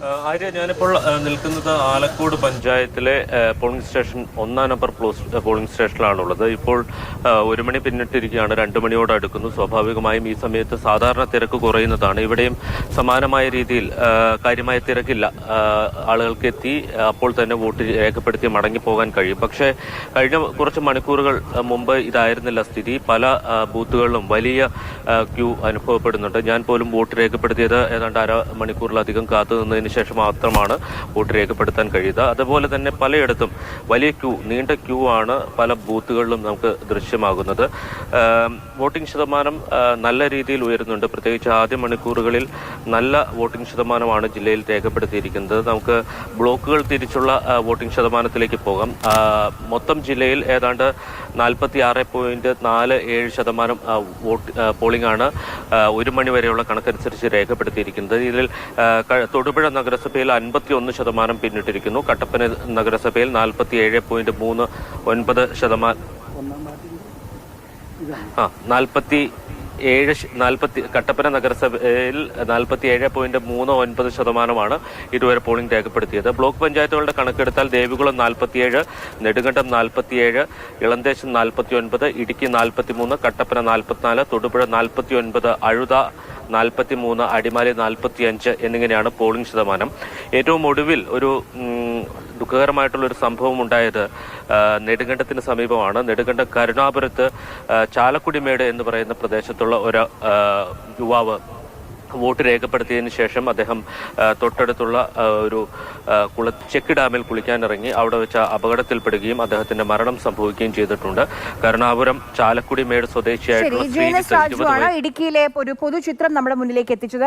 ആര്യ, ഞാനിപ്പോൾ നിൽക്കുന്നത് ആലക്കോട് പഞ്ചായത്തിലെ പോളിംഗ് സ്റ്റേഷൻ 1 നമ്പർ പോളിംഗ് സ്റ്റേഷനിലാണുള്ളത്. ഇപ്പോൾ 1 മണി പിന്നിട്ടിരിക്കുകയാണ്, 2 മണിയോട് അടുക്കുന്നു. സ്വാഭാവികമായും ഈ സമയത്ത് സാധാരണ തിരക്ക് കുറയുന്നതാണ്. ഇവിടെയും സമാനമായ രീതിയിൽ കാര്യമായ തിരക്കില്ല. ആളുകൾക്ക് എത്തി അപ്പോൾ തന്നെ വോട്ട് രേഖപ്പെടുത്തി മടങ്ങിപ്പോകാൻ കഴിയും. പക്ഷേ കഴിഞ്ഞ കുറച്ച് മണിക്കൂറുകൾ മുമ്പ് ഇതായിരുന്നില്ല സ്ഥിതി. പല ബൂത്തുകളിലും വലിയ ക്യൂ അനുഭവപ്പെടുന്നുണ്ട്. ഞാൻ പോലും വോട്ട് രേഖപ്പെടുത്തിയത് ഏതാണ്ട് അരമണിക്കൂറിലധികം കാത്തു നിന്നതിന് ശേഷം മാത്രമാണ് വോട്ട് രേഖപ്പെടുത്താൻ കഴിയുക. അതുപോലെ തന്നെ പലയിടത്തും വലിയ നീണ്ട ക്യൂ ആണ് പല ബൂത്തുകളിലും നമുക്ക് ദൃശ്യമാകുന്നത്. വോട്ടിംഗ് ശതമാനം നല്ല രീതിയിൽ ഉയരുന്നുണ്ട്. പ്രത്യേകിച്ച് ആദ്യ മണിക്കൂറുകളിൽ നല്ല വോട്ടിംഗ് ശതമാനമാണ് ജില്ലയിൽ രേഖപ്പെടുത്തിയിരിക്കുന്നത്. നമുക്ക് ബ്ലോക്കുകൾ തിരിച്ചുള്ള വോട്ടിംഗ് ശതമാനത്തിലേക്ക് പോകാം. മൊത്തം ജില്ലയിൽ ഏതാണ്ട് 46.47% പോളിംഗ് ആണ് 1 മണി വരെയുള്ള കണക്കനുസരിച്ച് രേഖപ്പെടുത്തിയിരിക്കുന്നത്. ഇതിൽ തൊടുപുഴ നഗരസഭയിൽ 51% പിന്നിട്ടിരിക്കുന്നു. കട്ടപ്പന നഗരസഭയിൽ 47.40 കട്ടപ്പന നഗരസഭയിൽ 47.39% ഇതുവരെ പോളിംഗ് രേഖപ്പെടുത്തിയത്. ബ്ലോക്ക് പഞ്ചായത്തുകളുടെ കണക്കെടുത്താൽ ദേവികുളം 47, നെടുങ്കണ്ടം 47, ഇളന്തേശം 49, ഇടുക്കി 43, കട്ടപ്പന 44, തൊടുപുഴ 49, അഴുത 43, അടിമാലി 45 എന്നിങ്ങനെയാണ് പോളിംഗ് ശതമാനം. ഏറ്റവും ഒടുവിൽ ഒരു ദുഃഖകരമായിട്ടുള്ളൊരു സംഭവം ഉണ്ടായത് നെടുങ്കണ്ടത്തിന് സമീപമാണ്. നെടുങ്കണ്ടം കരുണാപുരത്ത് ചാലക്കുടിമേട് എന്ന് പറയുന്ന പ്രദേശത്തുള്ള ഒരു യുവാവ് വോട്ട് രേഖപ്പെടുത്തിയതിന് ശേഷം അദ്ദേഹം തൊട്ടടുത്തുള്ള ഒരു ചെക്ക് ഡാമിൽ കുളിക്കാനിറങ്ങി. അവിടെ വെച്ച് അപകടത്തിൽപ്പെടുകയും അദ്ദേഹത്തിന്റെ മരണം സംഭവിക്കുകയും ചെയ്തിട്ടുണ്ട്. കരുണാപുരം ചാലക്കുടിമേട് സ്വദേശിയായിട്ടുള്ള ഇടുക്കിയിലെ ഒരു പൊതുചിത്രം നമ്മുടെ മുന്നിലേക്ക് എത്തിച്ചത്.